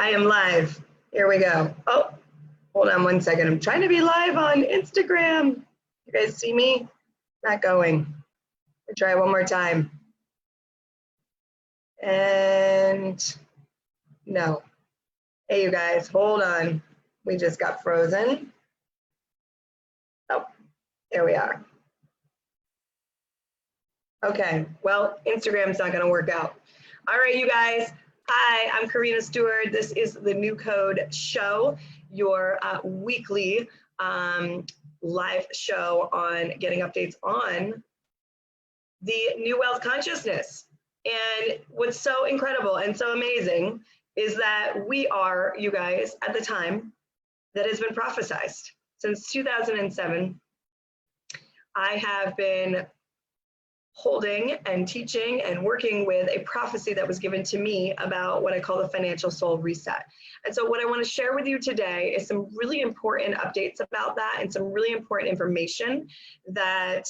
I am live. Here we go. Oh, hold on one second. I'm trying to be live on Instagram. You guys see me? Not going. I'll try one more time. And no. Hey, you guys, hold on. We just got frozen. Oh, there we are. Okay, well, Instagram's not gonna work out. All right, you guys. Hi, I'm Karina Stewart. This is the New Code Show, your weekly live show on getting updates on the New Wealth Consciousness. And what's so incredible and so amazing is that we are, you guys, at the time that has been prophesized. Since 2007, I have been holding and teaching and working with a prophecy that was given to me about what I call the financial soul reset. And so what I want to share with you today is some really important updates about that and some really important information that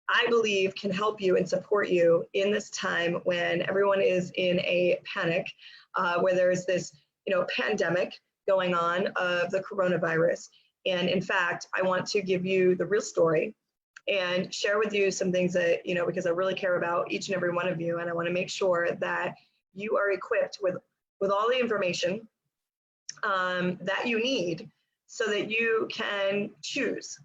I believe can help you and support you in this time when everyone is in a panic, where there's this, pandemic going on of the coronavirus. And in fact, I want to give you the real story and share with you some things that, because I really care about each and every one of you. And I want to make sure that you are equipped with all the information that you need so that you can choose,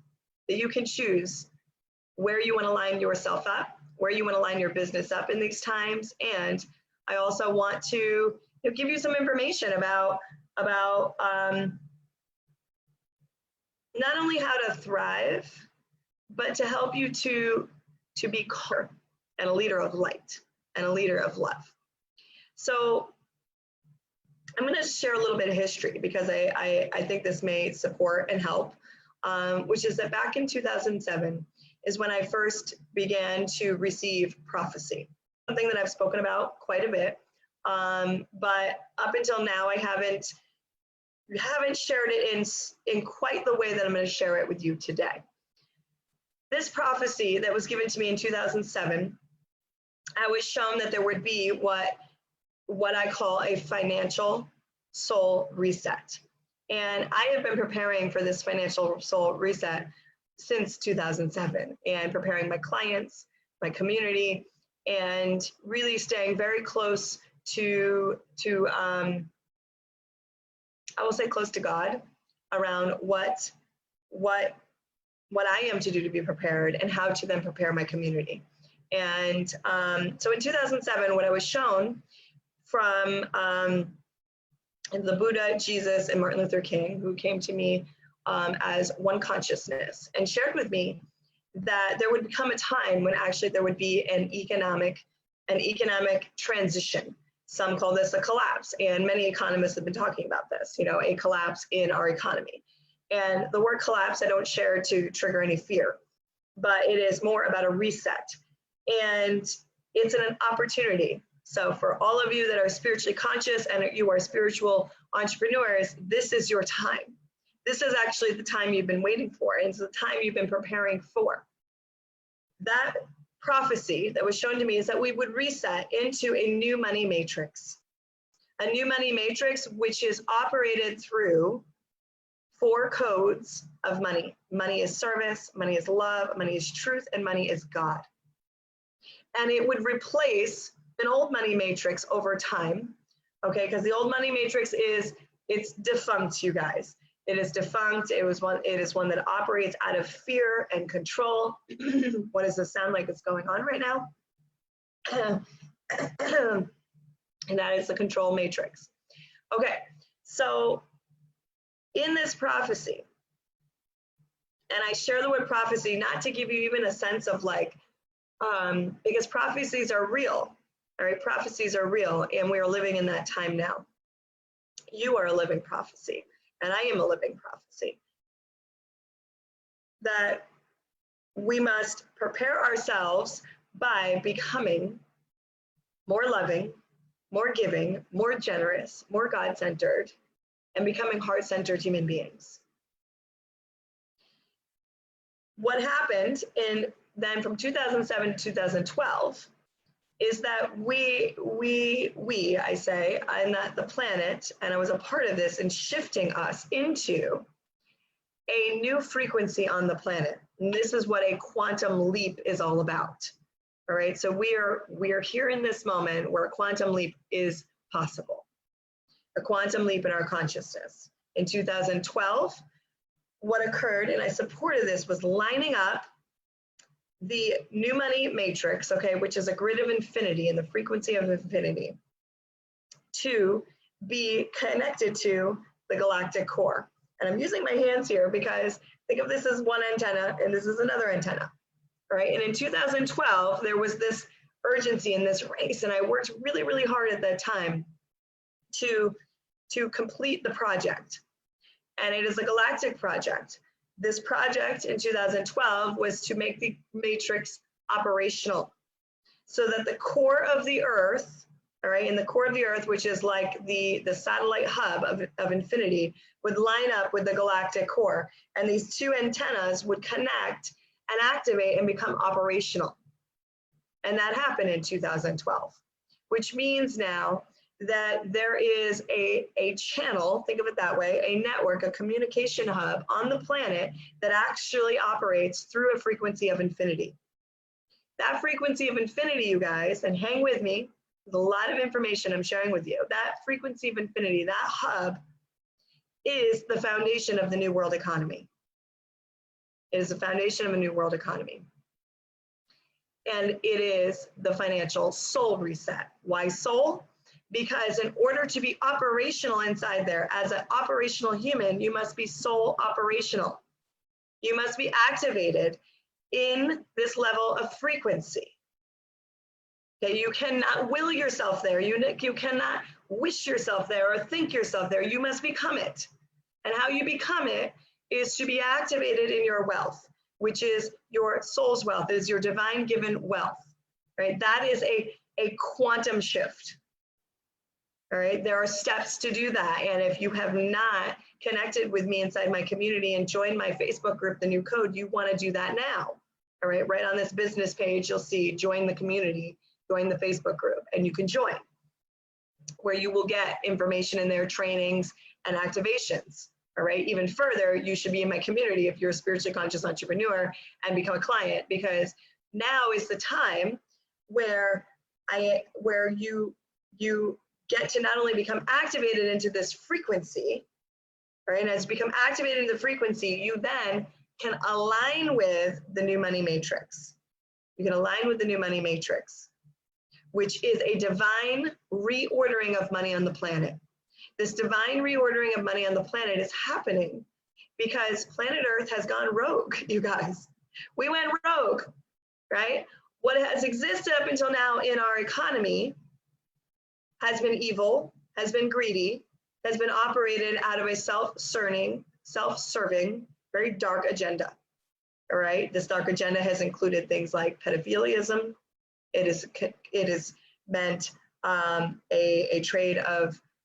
where you want to line yourself up, where you want to line your business up in these times. And I also want to give you some information about not only how to thrive, but to help you to be clear and a leader of light and a leader of love. So I'm going to share a little bit of history because I think this may support and help, which is that back in 2007 is when I first began to receive prophecy, something that I've spoken about quite a bit. But up until now, I haven't shared it in quite the way that I'm going to share it with you today. This prophecy that was given to me in 2007, I was shown that there would be what I call a financial soul reset. And I have been preparing for this financial soul reset since 2007 and preparing my clients, my community, and really staying very close to I will say close to God around what I am to do to be prepared and how to then prepare my community. And so in 2007, what I was shown from the Buddha, Jesus, and Martin Luther King, who came to me as one consciousness and shared with me that there would come a time when actually there would be an economic transition. Some call this a collapse, and many economists have been talking about this, a collapse in our economy. And the word collapse, I don't share to trigger any fear, but it is more about a reset. And it's an opportunity. So for all of you that are spiritually conscious and you are spiritual entrepreneurs, this is your time. This is actually the time you've been waiting for. And it's the time you've been preparing for. That prophecy that was shown to me is that we would reset into a new money matrix. A new money matrix, which is operated through 4 codes of money. Money is service, money is love, money is truth, and money is God. And it would replace an old money matrix over time, okay? Because the old money matrix it's defunct, you guys. It is defunct. It is one that operates out of fear and control. What does this sound like it's going on right now? And that is the control matrix. Okay, so in this prophecy, and I share the word prophecy not to give you even a sense of because prophecies are real, all right? Prophecies are real, and we are living in that time now. You are a living prophecy, and I am a living prophecy. That we must prepare ourselves by becoming more loving, more giving, more generous, more God-centered, and becoming heart-centered human beings. What happened then from 2007 to 2012 is that I say, I'm not the planet, and I was a part of this in shifting us into a new frequency on the planet. And this is what a quantum leap is all about. All right, so we are here in this moment where a quantum leap is possible. A quantum leap in our consciousness. In 2012, what occurred, and I supported this, was lining up the new money matrix, okay, which is a grid of infinity and the frequency of infinity, to be connected to the galactic core. And I'm using my hands here because think of this as one antenna and this is another antenna, right? And in 2012, there was this urgency in this race, and I worked really, really hard at that time to complete the project. And it is a galactic project. This project in 2012 was to make the matrix operational so that the core of the Earth, all right, in the core of the Earth, which is like the satellite hub of infinity, would line up with the galactic core. And these two antennas would connect and activate and become operational. And that happened in 2012, which means now that there is a channel, think of it that way, a network, a communication hub on the planet that actually operates through a frequency of infinity. That frequency of infinity, you guys, and hang with me, there's a lot of information I'm sharing with you. That frequency of infinity, that hub, is the foundation of the New World Economy. It is the foundation of a New World Economy. And it is the financial soul reset. Why soul? Because in order to be operational inside there, as an operational human, you must be soul operational. You must be activated in this level of frequency. Okay, you cannot will yourself there. You cannot wish yourself there or think yourself there. You must become it. And how you become it is to be activated in your wealth, which is your soul's wealth, is your divine given wealth, right? That is a quantum shift. All right, there are steps to do that. And if you have not connected with me inside my community and joined my Facebook group, The New Code, you want to do that now. All right, right on this business page, you'll see join the community, join the Facebook group, and you can join, where you will get information in there, trainings and activations. All right, even further, you should be in my community if you're a spiritually conscious entrepreneur and become a client, because now is the time where you get to not only become activated into this frequency, right? And as you become activated in the frequency, you then can align with the new money matrix. You can align with the new money matrix, which is a divine reordering of money on the planet. This divine reordering of money on the planet is happening because planet Earth has gone rogue, you guys. We went rogue, right? What has existed up until now in our economy has been evil, has been greedy, has been operated out of a self-serving, very dark agenda. All right, this dark agenda has included things like pedophiliaism. It is meant a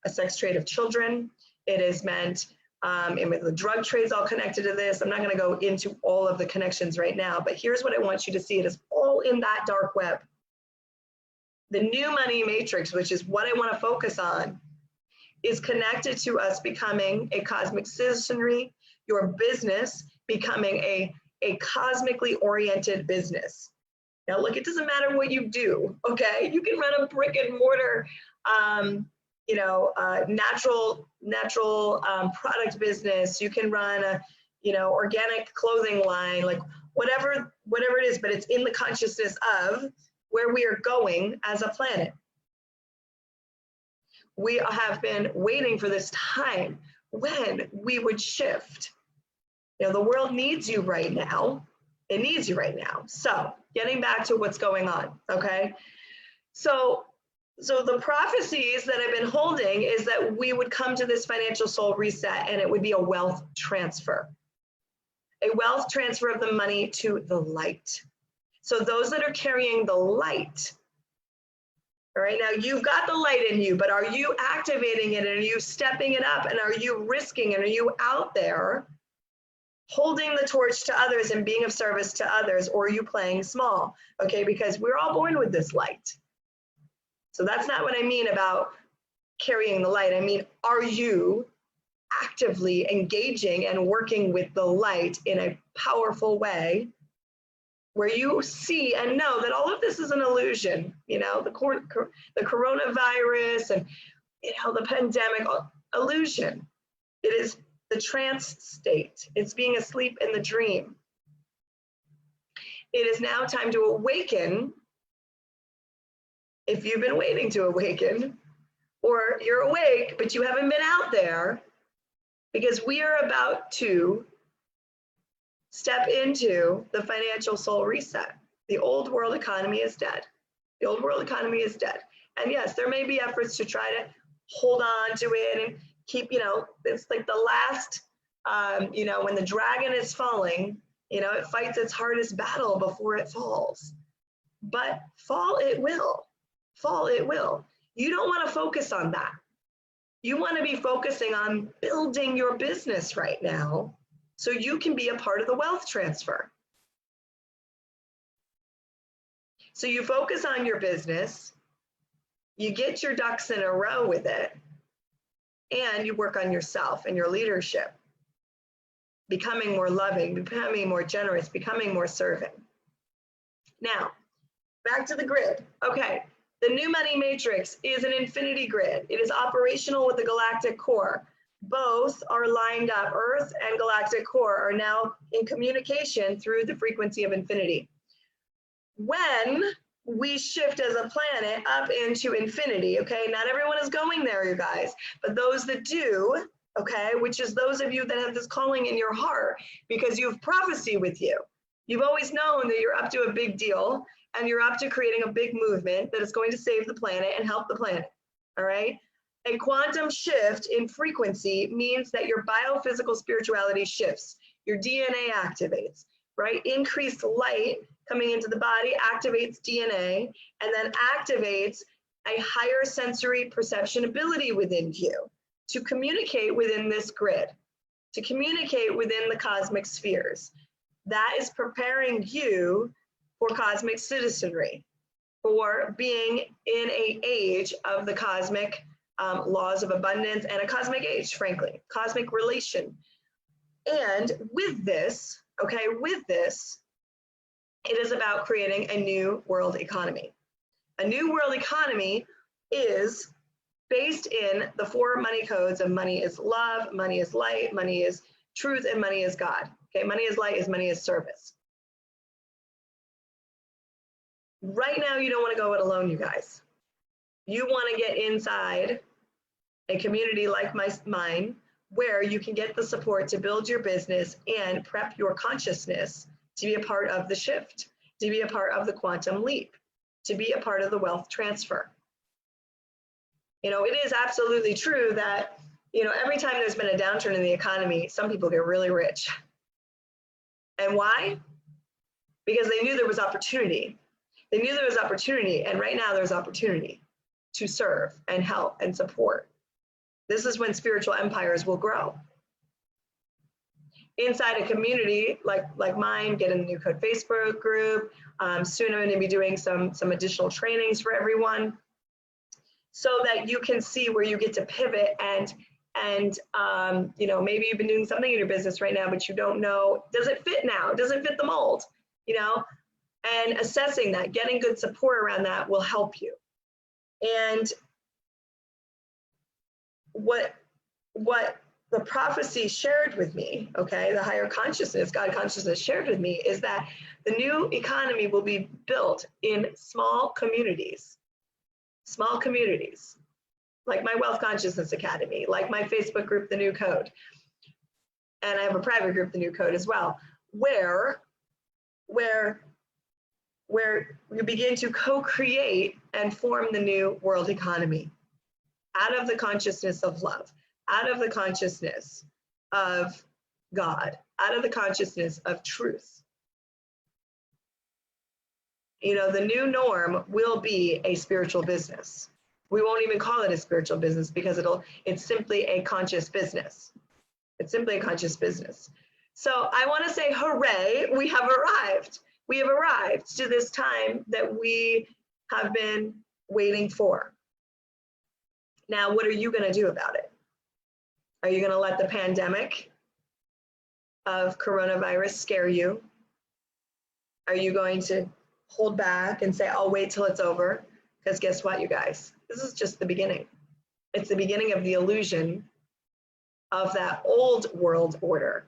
sex trade of children. It is meant, and the drug trades all connected to this. I'm not going to go into all of the connections right now, but here's what I want you to see. It is all in that dark web. The new money matrix, which is what I want to focus on, is connected to us becoming a cosmic citizenry, your business becoming a cosmically oriented business. Now look, it doesn't matter what you do, okay? You can run a brick and mortar, natural product business. You can run a, organic clothing line, like whatever it is, but it's in the consciousness of where we are going as a planet. We have been waiting for this time when we would shift. The world needs you right now. It needs you right now. So getting back to what's going on, okay? So the prophecies that I've been holding is that we would come to this financial soul reset and it would be a wealth transfer. A wealth transfer of the money to the light. So those that are carrying the light, all right, now you've got the light in you, but are you activating it and are you stepping it up and are you risking and are you out there holding the torch to others and being of service to others, or are you playing small? Okay, because we're all born with this light. So that's not what I mean about carrying the light. I mean, are you actively engaging and working with the light in a powerful way where you see and know that all of this is an illusion, you know, the coronavirus and, you know, the pandemic, illusion. It is the trance state. It's being asleep in the dream. It is now time to awaken. If you've been waiting to awaken, or you're awake, but you haven't been out there, because we are about to step into the financial soul reset. The old world economy is dead. The old world economy is dead. And yes, there may be efforts to try to hold on to it and keep, you know, it's like the last, you know, when the dragon is falling, you know, it fights its hardest battle before it falls. But fall it will. Fall it will. You don't want to focus on that. You want to be focusing on building your business right now so you can be a part of the wealth transfer. So you focus on your business, you get your ducks in a row with it, and you work on yourself and your leadership, becoming more loving, becoming more generous, becoming more serving. Now, back to the grid. Okay, the new money matrix is an infinity grid. It is operational with the galactic core. Both are lined up. Earth and galactic core are now in communication through the frequency of infinity. When we shift as a planet up into infinity, okay, not everyone is going there, you guys, but those that do, okay, which is those of you that have this calling in your heart because you have prophecy with you. You've always known that you're up to a big deal and you're up to creating a big movement that is going to save the planet and help the planet, all right? A quantum shift in frequency means that your biophysical spirituality shifts, your DNA activates, right? Increased light coming into the body activates DNA and then activates a higher sensory perception ability within you to communicate within this grid, to communicate within the cosmic spheres. That is preparing you for cosmic citizenry, for being in an age of the cosmic laws of abundance and a cosmic age, frankly, cosmic relation. And with this, okay, with this, it is about creating a new world economy. A new world economy is based in the 4 money codes of money is love, money is light, money is truth, and money is God. Okay, money is light, is money is service. Right now, you don't want to go it alone, you guys. You want to get inside a community like mine, where you can get the support to build your business and prep your consciousness to be a part of the shift, to be a part of the quantum leap, to be a part of the wealth transfer. You know, it is absolutely true that, you know, every time there's been a downturn in the economy, some people get really rich. And why? Because they knew there was opportunity. They knew there was opportunity, and right now there's opportunity to serve and help and support. This is when spiritual empires will grow. Inside a community like mine, get in the New Code Facebook group. Soon I'm going to be doing some additional trainings for everyone so that you can see where you get to pivot and you know, maybe you've been doing something in your business right now, but you don't know, does it fit now? Does it fit the mold? You know, and assessing that, getting good support around that will help you. And what the prophecy shared with me, okay, the higher consciousness, God consciousness shared with me, is that the new economy will be built in small communities, like my Wealth Consciousness Academy, like my Facebook group, The New Code. And I have a private group, The New Code as well, where we begin to co-create and form the new world economy out of the consciousness of love, out of the consciousness of God, out of the consciousness of truth. You know, the new norm will be a spiritual business. We won't even call it a spiritual business because it's simply a conscious business. It's simply a conscious business. So I want to say, hooray, we have arrived. We have arrived to this time that we have been waiting for. Now, what are you going to do about it? Are you going to let the pandemic of coronavirus scare you? Are you going to hold back and say, I'll wait till it's over? Because guess what, you guys? This is just the beginning. It's the beginning of the illusion of that old world order.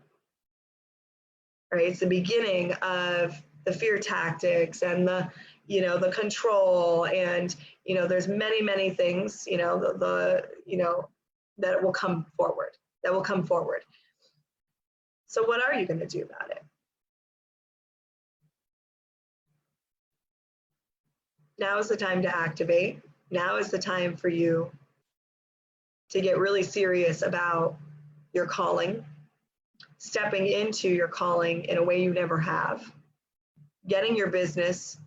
Right? It's the beginning of the fear tactics and the, the control, and, there's many things, that will come forward. So what are you going to do about it? Now is the time to activate. Now is the time for you to get really serious about your calling, stepping into your calling in a way you never have, getting your business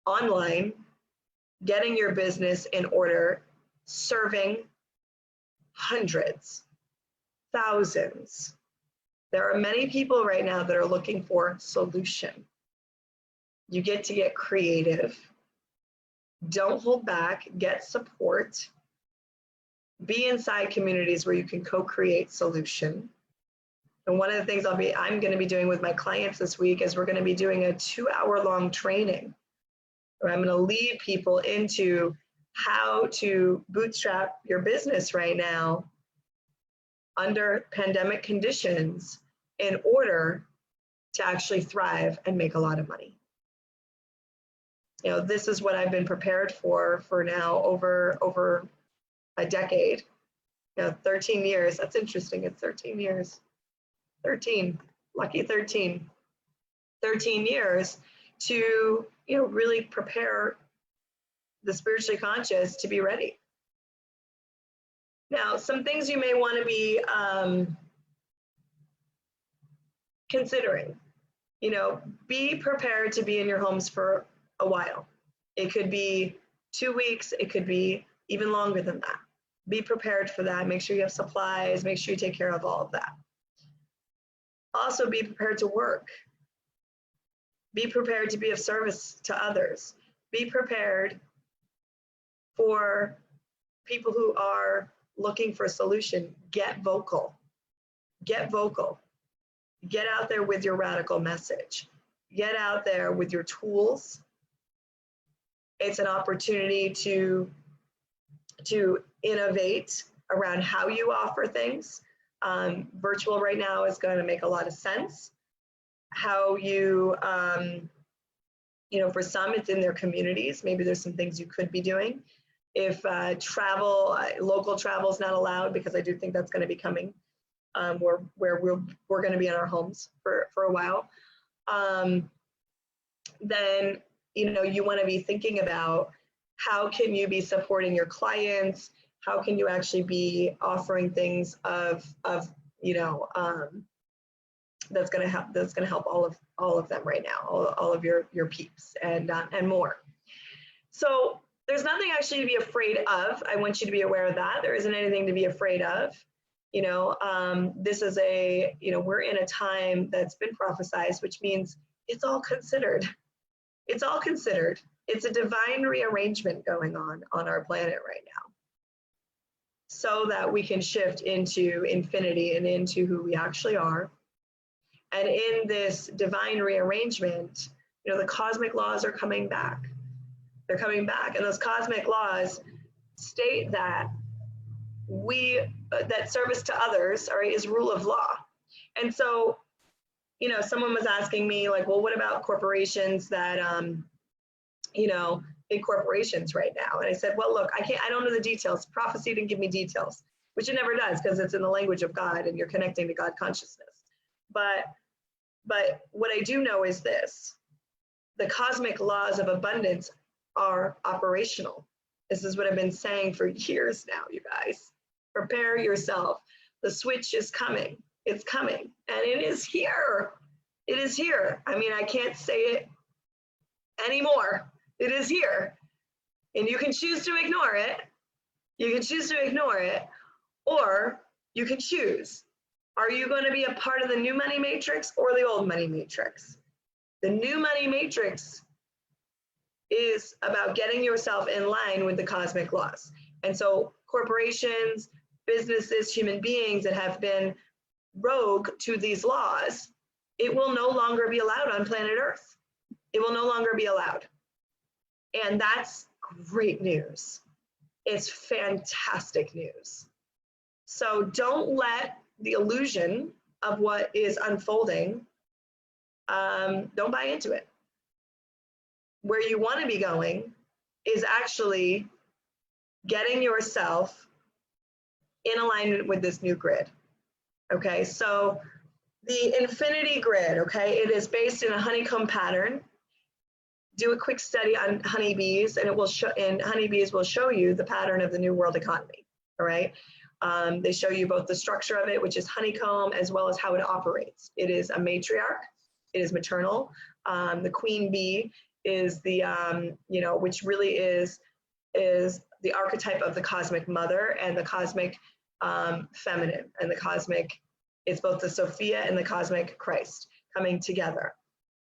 online, getting your business in order, serving hundreds, thousands. There are many people right now that are looking for solution. You get to get creative. Don't hold back, get support. Be inside communities where you can co-create solution. And one of the things I'm going to be doing with my clients this week is we're going to be doing a 2-hour-long training where I'm going to lead people into how to bootstrap your business right now under pandemic conditions in order to actually thrive and make a lot of money. This is what I've been prepared for now over a decade. 13 years. That's interesting. It's 13 years. 13, lucky 13. 13 years to, really prepare the spiritually conscious to be ready. Now, some things you may want to be considering. Be prepared to be in your homes for a while. It could be 2 weeks. It could be even longer than that. Be prepared for that. Make sure you have supplies. Make sure you take care of all of that. Also, be prepared to work. Be prepared to be of service to others. Be prepared for people who are looking for a solution. Get vocal. Get vocal. Get out there with your radical message. Get out there with your tools. It's an opportunity to innovate around how you offer things. Virtual right now is going to make a lot of sense. How you, for some, it's in their communities. Maybe there's some things you could be doing. If local travel is not allowed, because I do think that's going to be coming, where we're going to be in our homes for a while, then you want to be thinking about how can you be supporting your clients. How can you actually be offering things that's going to help all of them right now, all of your peeps and more. So there's nothing actually to be afraid of. I want you to be aware of that. There isn't anything to be afraid of. This is we're in a time that's been prophesized, which means it's all considered. It's all considered. It's a divine rearrangement going on our planet right now, so that we can shift into infinity and into who we actually are. And in this divine rearrangement, the cosmic laws are coming back. They're coming back. And those cosmic laws state that that service to others, all right, is rule of law. And so, someone was asking me, like, well, what about corporations that, big corporations right now? And I said, well, look, I don't know the details. Prophecy didn't give me details, which it never does, because it's in the language of God and you're connecting to God consciousness. But what I do know is this: the cosmic laws of abundance are operational. This is what I've been saying for years now, you guys. Prepare yourself. The switch is coming. It's coming. And it is here. It is here. I mean, I can't say it anymore. It is here. And you can choose to ignore it. You can choose to ignore it, or you can choose. Are you going to be a part of the new money matrix or the old money matrix? The new money matrix is about getting yourself in line with the cosmic laws. And so corporations, businesses, human beings that have been rogue to these laws, it will no longer be allowed on planet Earth. It will no longer be allowed. And that's great news. It's fantastic news. So don't let the illusion of what is unfolding, don't buy into it. Where you want to be going is actually getting yourself in alignment with this new grid. Okay, so the infinity grid, okay, it is based in a honeycomb pattern. Do a quick study on honeybees, and it will show, and honeybees will show you the pattern of the new world economy. All right, they show you both the structure of it, which is honeycomb, as well as how it operates. It is a matriarch. It is maternal. The queen bee is the you know, which really is the archetype of the cosmic mother and the cosmic feminine, and the cosmic, it's both the Sophia and the cosmic Christ coming together.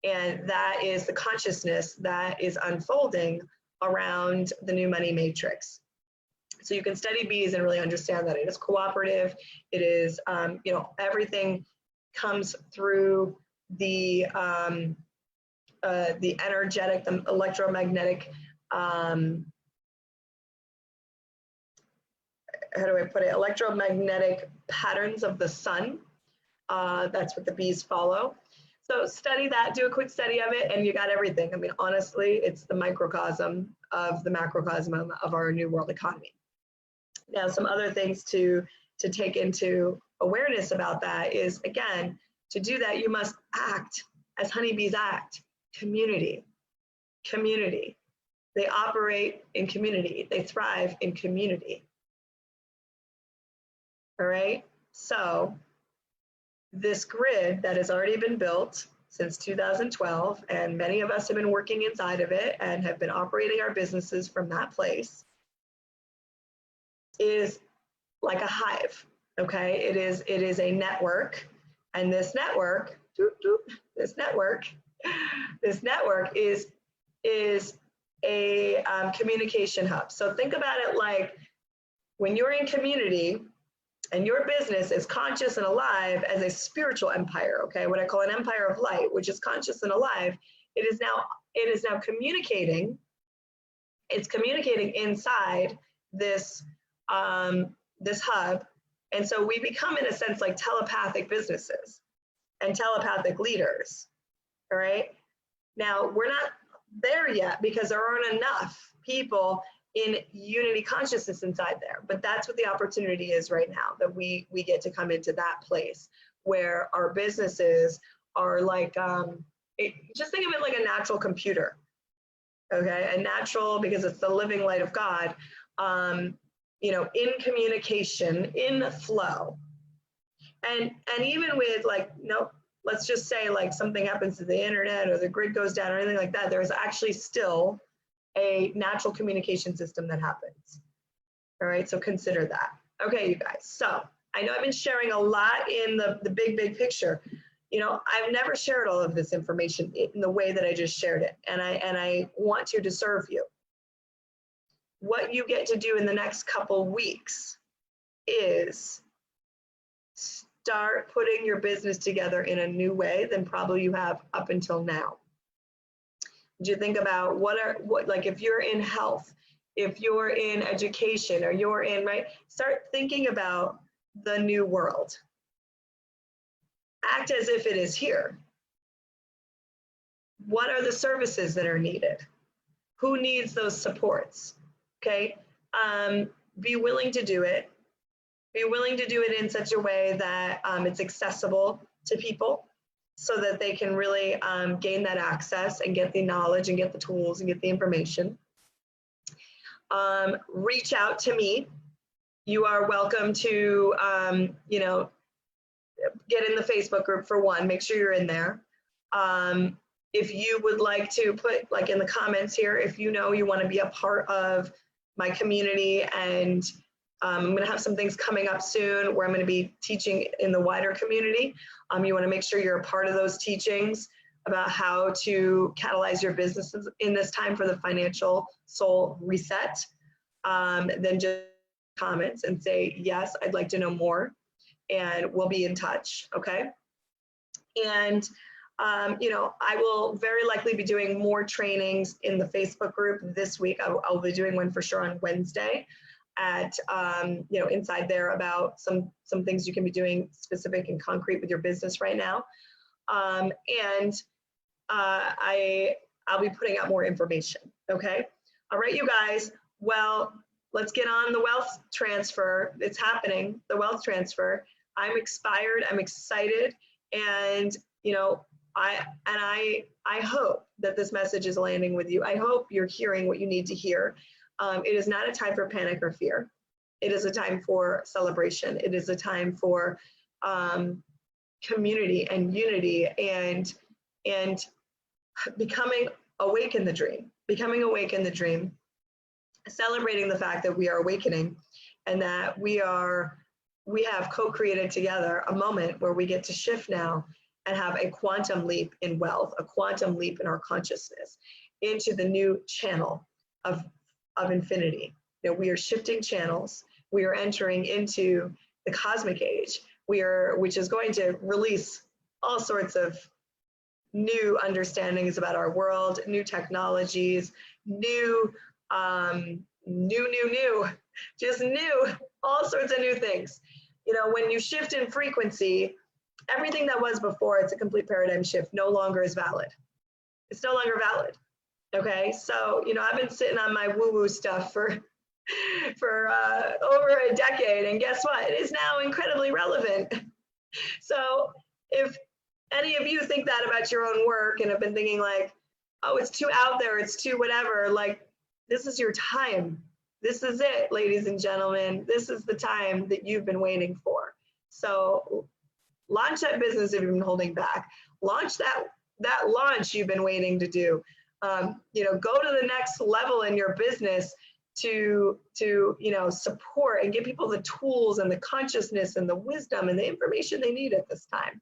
And that is the consciousness that is unfolding around the new money matrix. So you can study bees and really understand that it is cooperative. It is, you know, everything comes through the energetic, the electromagnetic, how do I put it? Electromagnetic patterns of the sun. That's what the bees follow. So study that, do a quick study of it, and you got everything. I mean, honestly, it's the microcosm of the macrocosm of our new world economy. Now, some other things to take into awareness about that is, again, to do that, you must act as honeybees act. Community, community. They operate in community. They thrive in community. All right, so this grid that has already been built since 2012, and many of us have been working inside of it and have been operating our businesses from that place, is like a hive, okay? It is a network, and this network, this network is a communication hub. So think about it like when you're in community, and your business is conscious and alive as a spiritual empire, okay? What I call an empire of light, which is conscious and alive. It is now communicating. It's communicating inside this this hub, and so we become, in a sense, like telepathic businesses and telepathic leaders. All right. Now we're not there yet because there aren't enough people in unity consciousness inside there, but that's what the opportunity is right now, that we get to come into that place where our businesses are like, just think of it like a natural computer, okay? A natural, because it's the living light of God, you know, in communication, in flow. And even with like, no, let's just say like something happens to the internet or the grid goes down or anything like that, there's actually still a natural communication system that happens. All right, so consider that. Okay, you guys, so I know I've been sharing a lot in the big picture. You know, I've never shared all of this information in the way that I just shared it, and I want to serve you. What you get to do in the next couple weeks is start putting your business together in a new way than probably you have up until now. Do you think about what like if you're in health, if you're in education, or you're in, right? Start thinking about the new world. Act as if it is here. What are the services that are needed? Who needs those supports? Okay, be willing to do it. Be willing to do it in such a way that it's accessible to people, so that they can really gain that access and get the knowledge and get the tools and get the information. Reach out to me. You are welcome to, you know, get in the Facebook group for one, make sure you're in there. If you would like to put like in the comments here, if you know you want to be a part of my community, and I'm going to have some things coming up soon where I'm going to be teaching in the wider community. You want to make sure you're a part of those teachings. about how to catalyze your businesses in this time for the financial soul reset, then just comments and say, yes, I'd like to know more, and we'll be in touch, okay? And you know, I will very likely be doing more trainings in the Facebook group this week. I'll be doing one for sure on Wednesday at, you know, inside there about some things you can be doing specific and concrete with your business right now. I'll be putting out more information, okay? All right, you guys, well, let's get on the wealth transfer. It's happening, the wealth transfer. I'm inspired, I'm excited, and, you know, I hope that this message is landing with you. I hope you're hearing what you need to hear. It is not a time for panic or fear. It is a time for celebration. It is a time for community and unity and becoming awake in the dream, celebrating the fact that we are awakening and that we have co-created together a moment where we get to shift now and have a quantum leap in wealth, a quantum leap in our consciousness into the new channel of infinity. You know, we are shifting channels. We are entering into the cosmic age, which is going to release all sorts of new understandings about our world, new technologies, just new, all sorts of new things. You know, when you shift in frequency, everything that was before, it's a complete paradigm shift, no longer is valid. It's no longer valid. Okay, so, you know, I've been sitting on my woo-woo stuff for over a decade, and guess what? It is now incredibly relevant. So if any of you think that about your own work and have been thinking like, oh, it's too out there, it's too whatever, like, this is your time. This is it, ladies and gentlemen. This is the time that you've been waiting for. So launch that business if you've been holding back. Launch that launch you've been waiting to do. You know, go to the next level in your business to you know, support and give people the tools and the consciousness and the wisdom and the information they need at this time.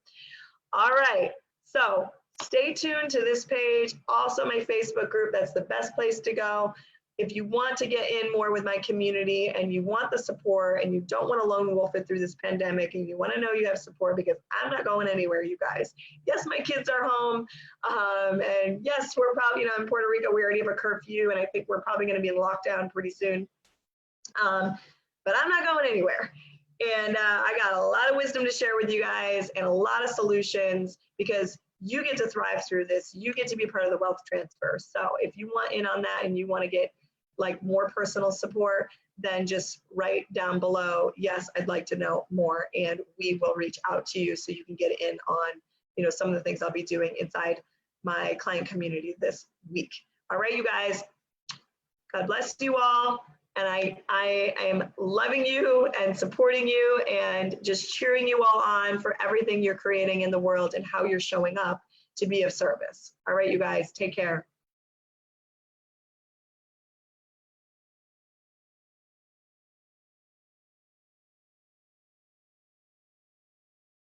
All right, so stay tuned to this page. Also my Facebook group, that's the best place to go. If you want to get in more with my community and you want the support and you don't want to lone wolf it through this pandemic and you want to know you have support, because I'm not going anywhere, you guys. Yes, my kids are home. And yes, we're probably, you know, in Puerto Rico, we already have a curfew, and I think we're probably going to be in lockdown pretty soon. But I'm not going anywhere. And I got a lot of wisdom to share with you guys and a lot of solutions, because you get to thrive through this. You get to be part of the wealth transfer. So if you want in on that and you want to get like more personal support, then just write down below, yes, I'd like to know more, and we will reach out to you so you can get in on, you know, some of the things I'll be doing inside my client community this week. All right, you guys, God bless you all. And I am loving you and supporting you and just cheering you all on for everything you're creating in the world and how you're showing up to be of service. All right, you guys, take care.